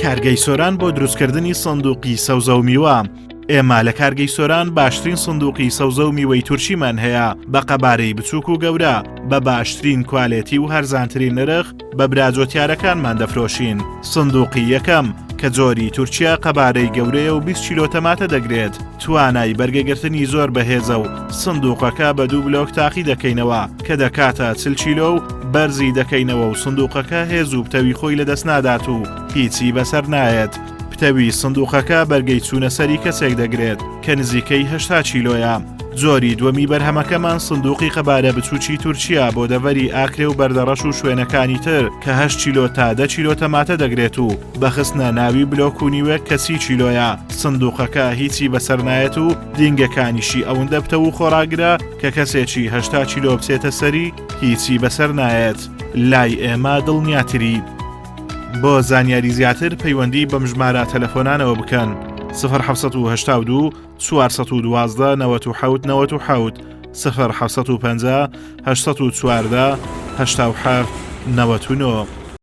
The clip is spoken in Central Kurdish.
کارگەی سۆران بۆ دروستکردنی سندوقی سەوزە و میوە. ئێمە لە کارگەی سۆران باشترین سندوقی سەوزە و میوەی تورکیمان هەیە بە قەبارەی بچووک و گەورە بە باشترین کوالێتی و هەرزانترین نرخ بە براجۆتیارەکانمان دەفرۆشین. سندوقی یەکەم کە جۆری تورکیا قەبارەی گەورەیە و 20 کیلۆ تەماتە دەگرێت. توانای بەرگەگرتنی زۆر بەهێزە و سندوقەکە بە 2 بلۆک تاقی دەکەینەوە کە دەکاتە 40 کیلۆ و بەرزی دەکەینەوە و سندوقەکە هێز و پتەوی خۆی لەدەست نادات و هیچی بەسەر نایەت. پتەوی سندوقەکە بەرگەی چوونەسەری کەسێک دەگرێت کە نزیکەی 80 کیلۆیە. جۆری دووەمی بەرهەمەکەمان سندوقی قەبارە بچووکی تورکیا بۆ دەڤەری ئاکرێ و بەردەڕەش و شوێنەکانی تر کە 8 کیلۆ تا 10 کیلۆ تەماتە دەگرێت و بەخستنە ناوی بلۆک و نیوە کە 30 کیلۆیە. سندوقەکە هیچی بەسەر نایەت و دینگەکانیشی ئەوەندە پتە و خۆراگرە کە کەسێکی 80 کیلۆ بچێتە سەری هیچی بەسەر نایەت. لای ئێمە دڵنیاتری. بۆ زانیاری زیاتر پەیوەندی بەم ژمارە تەلەفۆنانەوە بکەن 0782 412 97 97 0750 814 87 99.